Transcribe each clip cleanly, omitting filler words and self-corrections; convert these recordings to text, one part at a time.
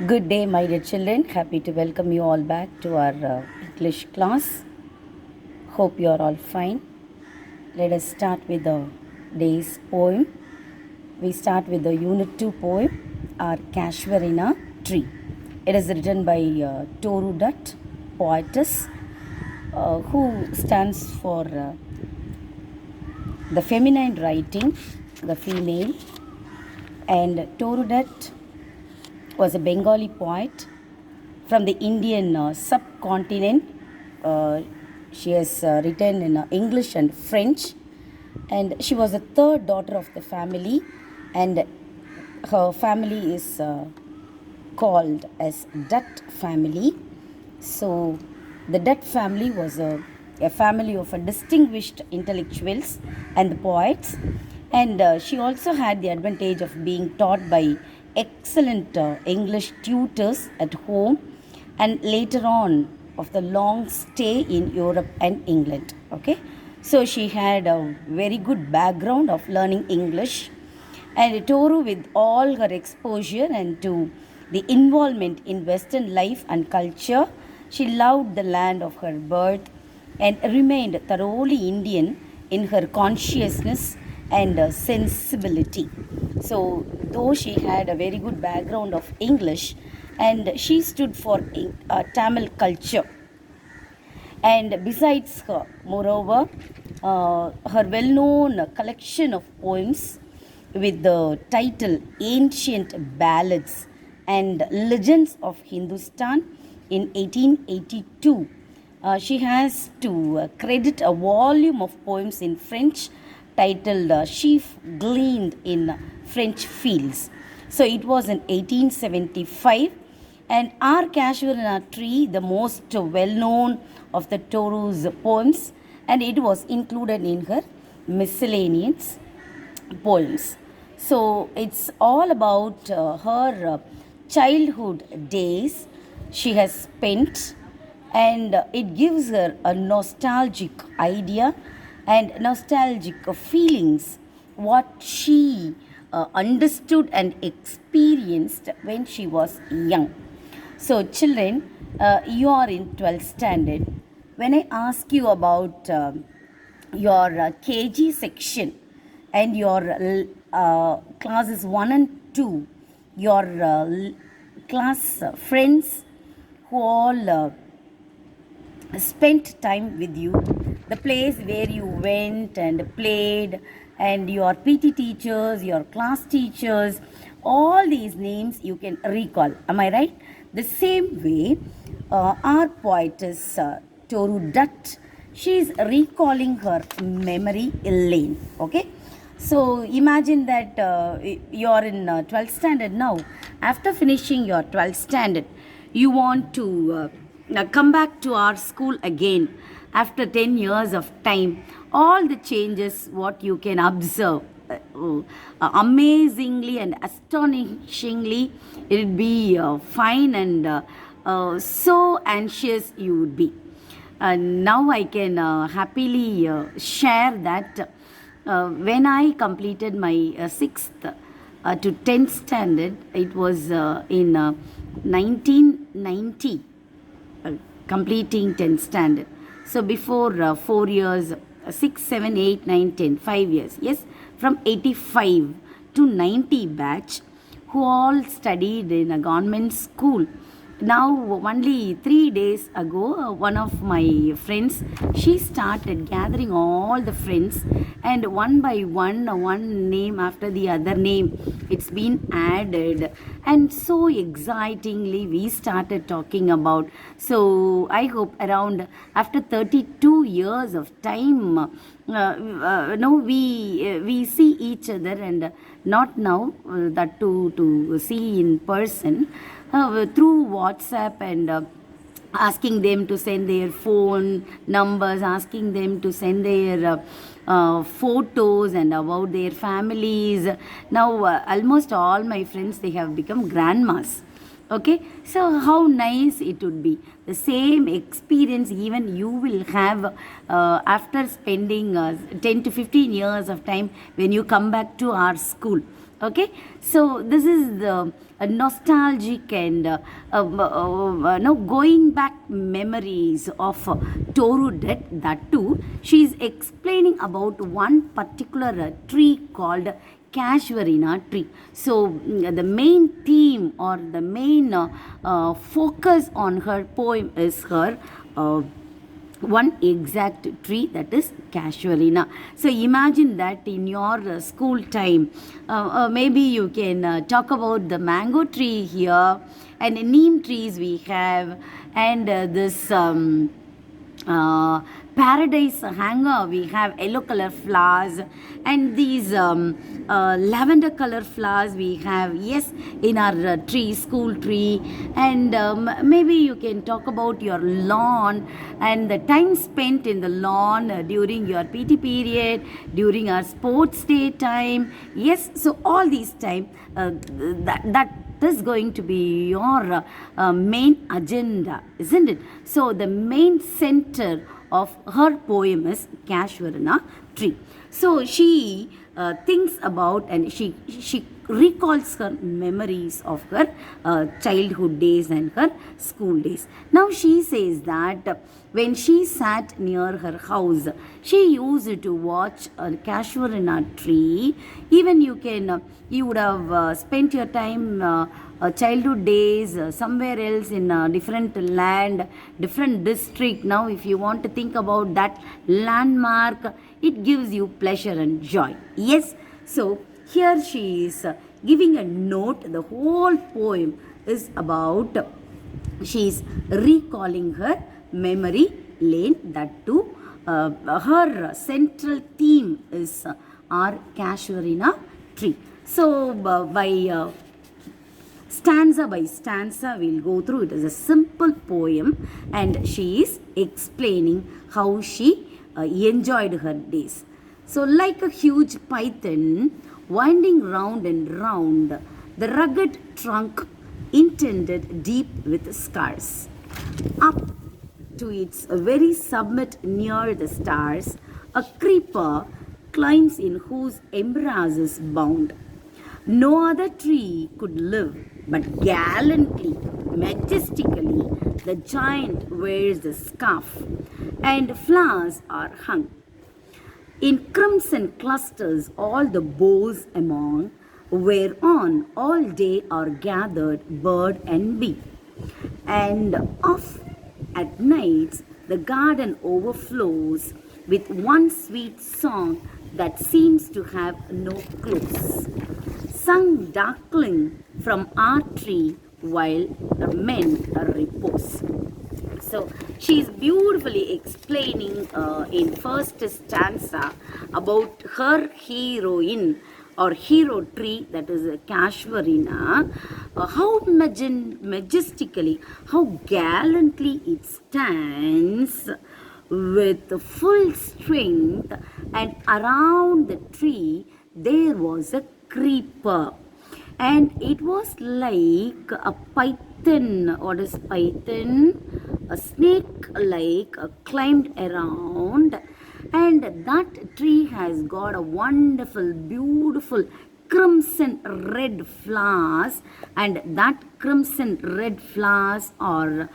Good day, my dear children. Happy to welcome you all back to our English class. Hope you are all fine. Let us start with the day's poem. We start with the Unit 2 poem, our Casuarina Tree. It is written by Toru Dutt, poetess, who stands for the feminine writing, the female. And Toru Dutt was a Bengali poet from the Indian subcontinent. She has written in English and French, and she was the third daughter of the family, and her family is called as Dutt family. So the Dutt family was a family of distinguished intellectuals and the poets, and she also had the advantage of being taught by excellent English tutors at home, and later on of the long stay in Europe and England. Okay, so she had a very good background of learning English, and Toru, with all her exposure and to the involvement in Western life and culture, she loved the land of her birth and remained thoroughly Indian in her consciousness and sensibility. So, though she had a very good background of English, and she stood for Tamil culture, and besides her, moreover, her well known collection of poems with the title Ancient Ballads and Legends of Hindustan in 1882. She has to credit a volume of poems in French titled Sheaf Gleaned in French Fields. So it was in 1875, and our Casuarina Tree, the most well known of the Toru's poems, and it was included in her miscellaneous poems. So it's all about her childhood days she has spent, and it gives her a nostalgic idea and nostalgic feelings what she understood and experienced when she was young. So, children, you are in 12th standard. When I ask you about your KG section and your classes 1 and 2, your class friends who all spent time with you, the place where you went and played, and your PT teachers, your class teachers, all these names you can recall. Am I right? The same way, our poetess Toru Dutt, she is recalling her memory lane. Okay, so imagine that you are in 12th standard now. After finishing your 12th standard, you want to come back to our school again after 10 years of time. All the changes what you can observe, amazingly and astonishingly, it will be fine, and so anxious you would be. Now I can happily share that when I completed my 6th to 10th standard, it was in 1990, completing 10th standard. So before 4 years, 6, 7, 8, 9, 10, 5 years, yes, from 85 to 90 batch, who all studied in a government school. Now only 3 days ago, one of my friends, she started gathering all the friends, and one by one name after the other name, it's been added, and so excitingly we started talking about. So I hope around after 32 years of time, no, we see each other, and not now that to see in person, through WhatsApp, and asking them to send their phone numbers, asking them to send their photos and about their families. Now almost all my friends, they have become grandmas. Okay, so how nice it would be. The same experience even you will have after spending 10 to 15 years of time when you come back to our school. Okay, so this is the nostalgic and no, going back memories of Torudet. That too, she is explaining about one particular tree called Casuarina tree. So, the main theme or the main focus on her poem is her one exact tree, that is Casuarina. So imagine that in your school time, maybe you can talk about the mango tree here and neem trees we have, and this uh, paradise hanger we have yellow color flowers, and these lavender color flowers we have, yes, in our tree, school tree. And maybe you can talk about your lawn and the time spent in the lawn during your PT period, during our sports day time. Yes, so all these time, that is going to be your main agenda, isn't it? So the main center of her poem is Casuarina tree. So she thinks about, and she recalls her memories of her childhood days and her school days. Now she says that when she sat near her house, she used to watch a Casuarina tree. Even you would have spent your time childhood days somewhere else in a different land, different district. Now if you want to think about that landmark, it gives you pleasure and joy. Yes, so here she is giving a note. The whole poem is about, she is recalling her memory lane. That too, her central theme is our Casuarina tree. So by stanza by stanza we'll go through. It is a simple poem, and she is explaining how she enjoyed her days. So like a huge python winding round and round, the rugged trunk intended deep with scars, up to its very summit near the stars, a creeper climbs in whose embraces bound. No other tree could live, but gallantly, majestically, the giant wears the scarf, and flowers are hung in crimson clusters, all the boughs among, whereon all day are gathered bird and bee. And off at nights the garden overflows with one sweet song that seems to have no close, sung darkling from our tree while the men repose. So she is beautifully explaining in first stanza about her heroine or hero tree, that is a Casuarina, how majestically, how gallantly it stands with full strength, and around the tree there was a creeper, and it was like a python. What is python? A snake like climbed around, and that tree has got a wonderful, beautiful crimson red flowers, and that crimson red flowers are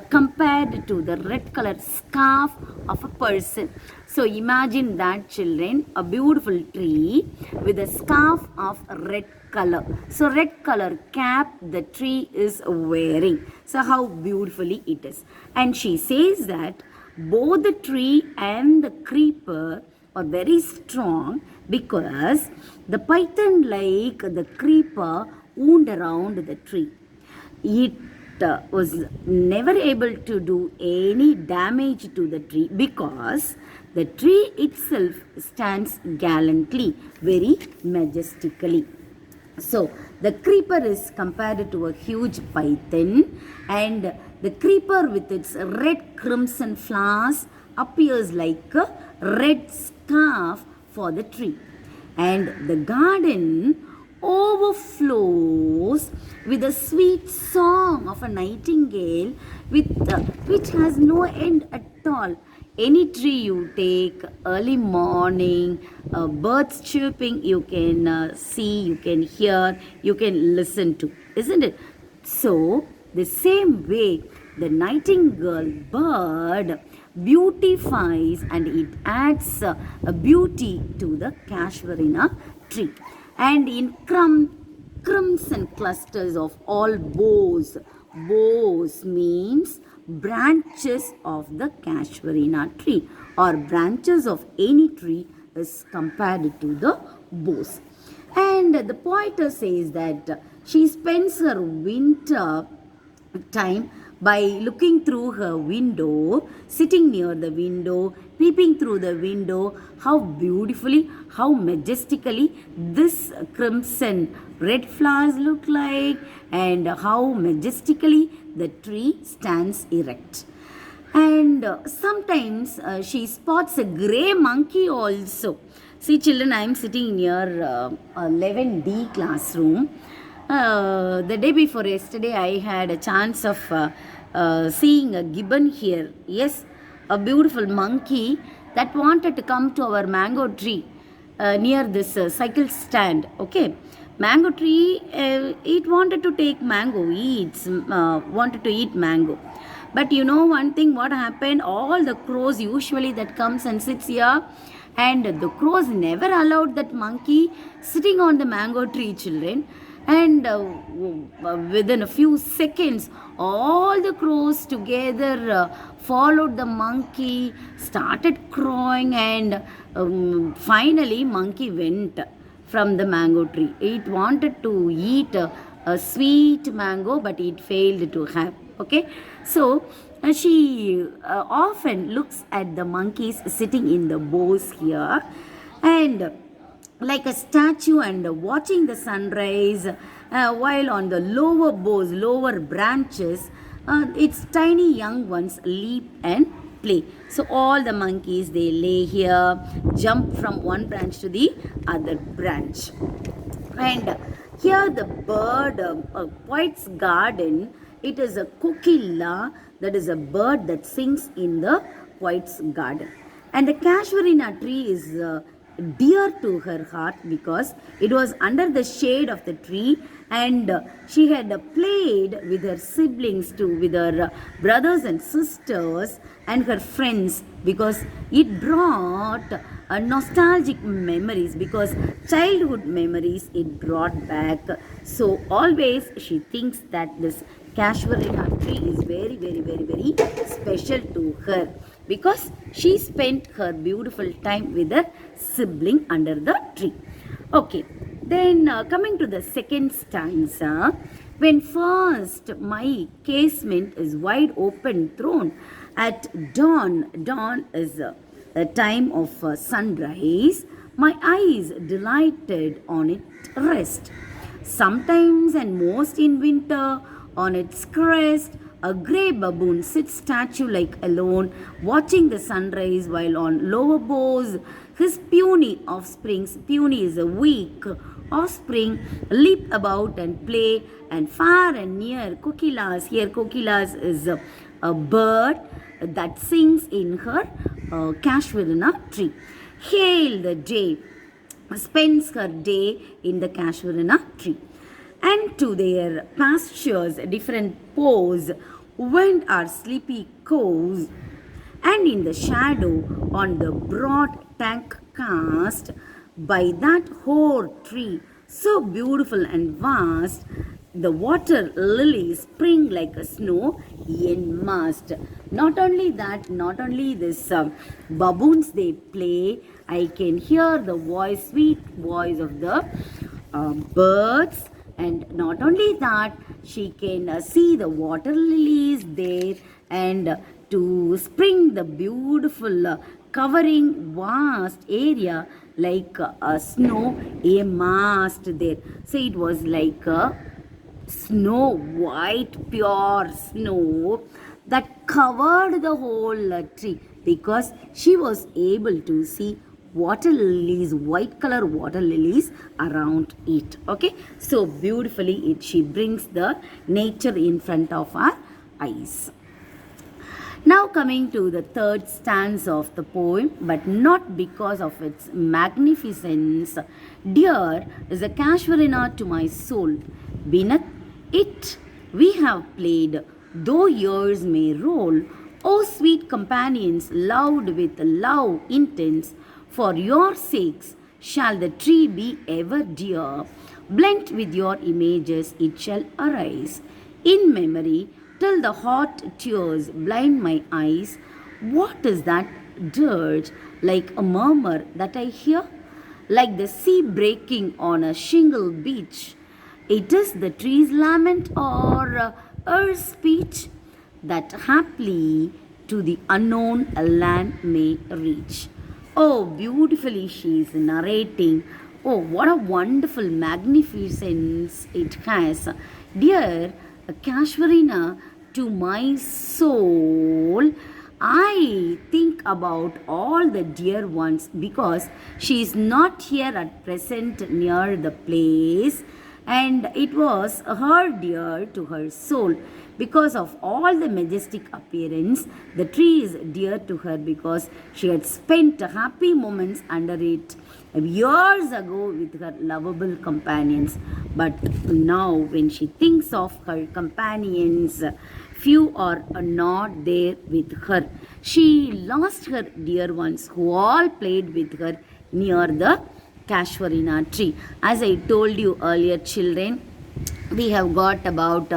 compared to the red colored scarf of a person. So imagine that, children, a beautiful tree with a scarf of red color. So red color cap the tree is wearing. So how beautifully it is. And she says that both the tree and the creeper are very strong, because the python, like the creeper, wound around the tree. It was never able to do any damage to the tree, because the tree itself stands gallantly, very majestically. So the creeper is compared to a huge python, and the creeper with its red crimson flowers appears like a red scarf for the tree. And the garden overflows with a sweet song of a nightingale, which has no end at all. Any tree you take, early morning, birds chirping, you can see, you can hear, you can listen to. isn't it? So, the same way, the nightingale bird beautifies and it adds a beauty to the Casuarina tree. And in crimson clusters of all boughs. Boughs means branches of the Casuarina tree or branches of any tree is compared to the boughs. And the poet says that she spends her winter time by looking through her window, sitting near the window, peeping through the window, how beautifully, how majestically this crimson red flowers look like, and how majestically the tree stands erect. And sometimes she spots a grey monkey also. See, children, I am sitting near 11D classroom. The day before yesterday, I had a chance of seeing a gibbon here. Yes, a beautiful monkey that wanted to come to our mango tree near this cycle stand. Okay, mango tree, it wanted to take mango, wanted to eat mango. But you know one thing, what happened? All the crows usually that comes and sits here, and the crows never allowed that monkey sitting on the mango tree, children. And within a few seconds, all the crows together followed the monkey, started crowing, and finally monkey went from the mango tree. It wanted to eat a sweet mango, but it failed to have. Okay, so she often looks at the monkeys sitting in the boughs here, and like a statue, and watching the sunrise, while on the lower boughs, lower branches, its tiny young ones leap and play. So all the monkeys, they lay here, jump from one branch to the other branch. And here the bird, poet's garden, it is a kokila, that is a bird that sings in the poet's garden. And the Casuarina tree is dear to her heart because it was under the shade of the tree, and she had played with her siblings too, with her brothers and sisters and her friends, because it brought nostalgic memories, because childhood memories it brought back. So always she thinks that this Casuarina tree is very, very, very, very special to her, because she spent her beautiful time with her sibling under the tree. Okay, then coming to the second stanza, when first my casement is wide open thrown at dawn, dawn is a time of sunrise, my eyes delighted on it rest. Sometimes and most in winter, on its crest, a grey baboon sits statue-like alone, watching the sunrise, while on lower boughs, his puny offsprings, puny is a weak offspring, leap about and play, and far and near, kokilas, here kokilas is a bird that sings in her Casuarina tree. Hail the day, spends her day in the Casuarina tree. And to their pastures, different pose, went our sleepy cows, and in the shadow on the broad tank cast by that hoar tree, so beautiful and vast, the water lilies spring like a snow in mast. Not only that, not only this baboons they play, I can hear the voice, sweet voice of the birds. And not only that, she can see the water lilies there, and to spring the beautiful covering vast area like snow, a mast there. So it was like a snow white, pure snow that covered the whole tree, because she was able to see water lilies, white color water lilies around it. Okay, so beautifully she brings the nature in front of our eyes. Now coming to the third stanza of the poem, but not because of its magnificence. Dear is a Casuarina to my soul, beneath It we have played, though years may roll. O sweet companions, loved with love intense, for your sakes shall the tree be ever dear. Blent with your images, it shall arise in memory till the hot tears blind my eyes. What is that dirge like a murmur that I hear? Like the sea breaking on a shingle beach. It is the tree's lament or earth's speech that haply to the unknown land may reach. Oh, beautifully she is narrating. Oh, what a wonderful magnificence it has. Dear Casuarina, to my soul, I think about all the dear ones because she is not here at present near the place, and it was her dear to her soul because of all the majestic appearance. The tree is dear to her because she had spent happy moments under it years ago with her lovable companions. But now, when she thinks of her companions, few are not there with her. She lost her dear ones who all played with her near the Casuarina tree. As I told you earlier, children, we have got about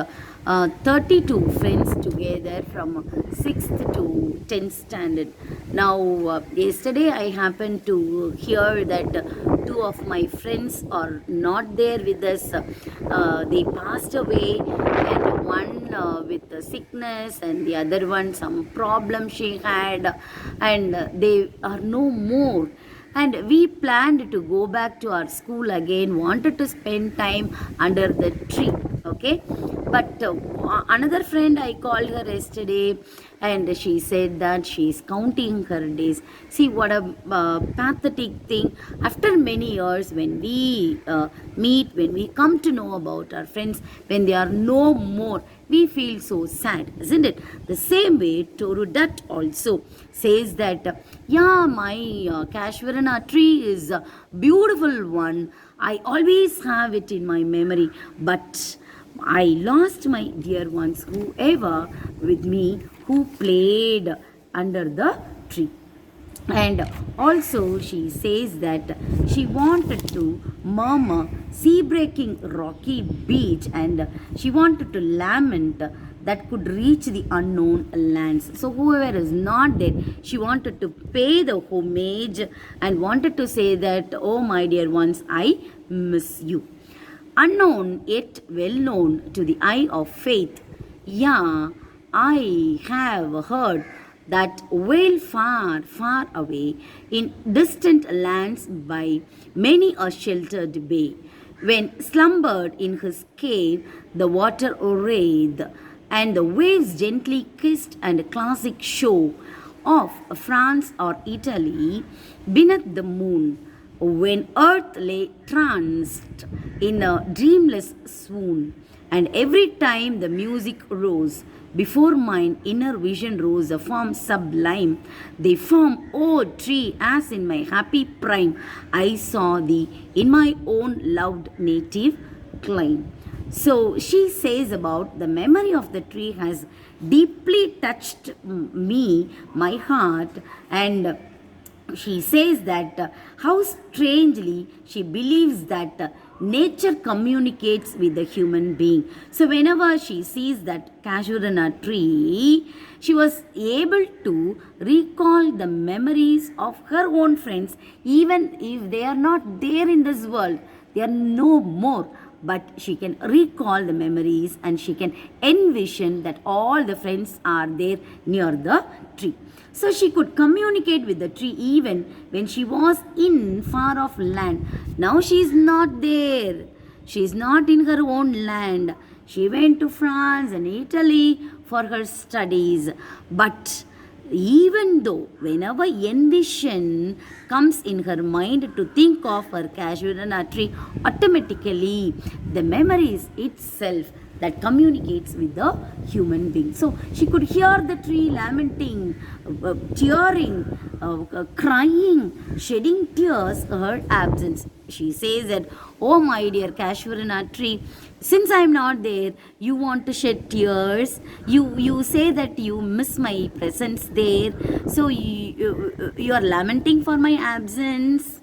32 friends together from 6th to 10th standard. Now, yesterday I happened to hear that two of my friends are not there with us. They passed away, and one with sickness, and the other one some problem she had, and they are no more. And we planned to go back to our school again, wanted to spend time under the tree. Okay, but another friend, I called her yesterday, and she said that she is counting her days. See what a pathetic thing. After many years, when we meet, when we come to know about our friends, when they are no more, we feel so sad, isn't it? The same way Torudat also says that, yeah, my Casuarina tree is a beautiful one. I always have it in my memory, but I lost my dear ones, whoever with me who played under the tree. And also she says that she wanted to murmur sea breaking rocky beach, and she wanted to lament that could reach the unknown lands. So whoever is not there, she wanted to pay the homage and wanted to say that, oh my dear ones, I miss you. Unknown yet well known to the eye of faith. Yeah, I have heard that wail far, far away in distant lands by many a sheltered bay. When slumbered in his cave, the water writhed, and the waves gently kissed and classic show of France or Italy beneath the moon, when earth lay tranced in a dreamless swoon. And every time the music rose, before mine inner vision rose a form sublime. They form, O tree, as in my happy prime, I saw thee in my own loved native clime. So she says about the memory of the tree has deeply touched me, my heart, and she says that how strangely she believes that nature communicates with the human being. So whenever she sees that Casuarina tree, she was able to recall the memories of her own friends, even if they are not there in this world, they are no more. But she can recall the memories, and she can envision that all the friends are there near the tree. So she could communicate with the tree even when she was in far off land. Now she is not there. She is not in her own land. She went to France and Italy for her studies. But even though whenever envision comes in her mind to think of her Casuarina tree, automatically the memories itself that communicates with the human being. So she could hear the tree lamenting, tearing, crying, shedding tears her absence. She says that, oh my dear Casuarina tree, since I am not there, you want to shed tears. You say that you miss my presence there. So you are lamenting for my absence.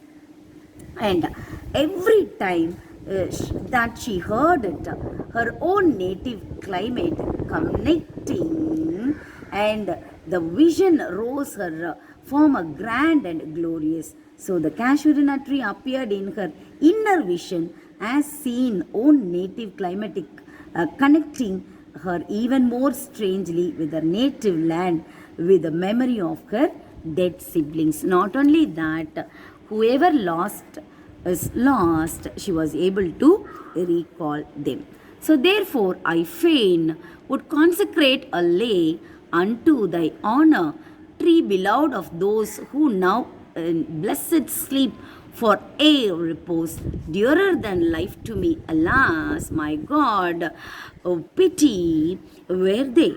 And every time that she heard it, her own native climate connecting, and the vision rose her form a grand and glorious. So the Casuarina tree appeared in her inner vision as seen own native climatic connecting her even more strangely with her native land, with the memory of her dead siblings. Not only that, whoever is lost, she was able to recall them. So therefore, I fain would consecrate a lay unto thy honor, tree beloved of those who now in blessed sleep for air repose, dearer than life to me. Alas, my God, oh pity were they.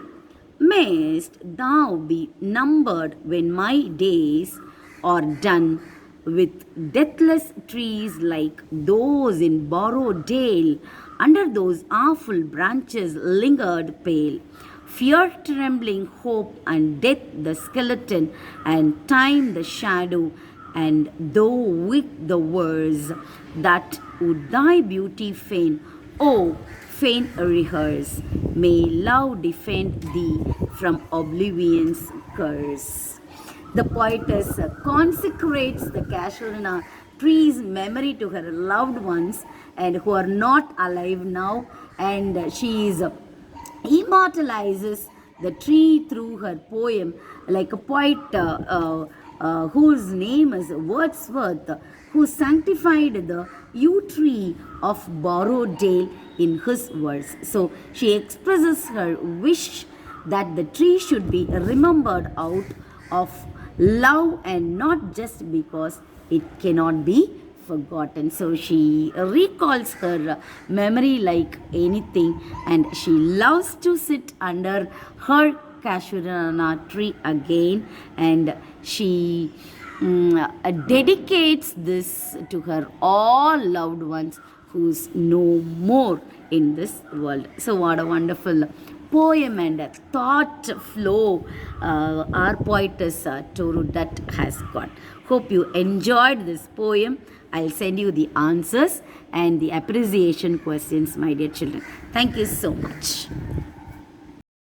Mayst thou be numbered when my days are done, with deathless trees like those in Borrowdale. Under those awful branches lingered pale. Fear trembling, hope, and death the skeleton, and time the shadow, and thou with the words that would thy beauty fain, oh, fain rehearse. May love defend thee from oblivion's curse. The poetess consecrates the Casuarina tree's memory to her loved ones and who are not alive now, and she is immortalizes the tree through her poem, like a poet whose name is Wordsworth, who sanctified the yew tree of Borrowdale in his verse. So she expresses her wish that the tree should be remembered out of love and not just because it cannot be forgotten. So she recalls her memory like anything, and she loves to sit under her Casuarina tree again, and she dedicates this to her all loved ones who's no more in this world. So what a wonderful poem and thought flow our poetess Torudat has got. Hope you enjoyed this poem. I'll send you the answers and the appreciation questions, my dear children. Thank you so much.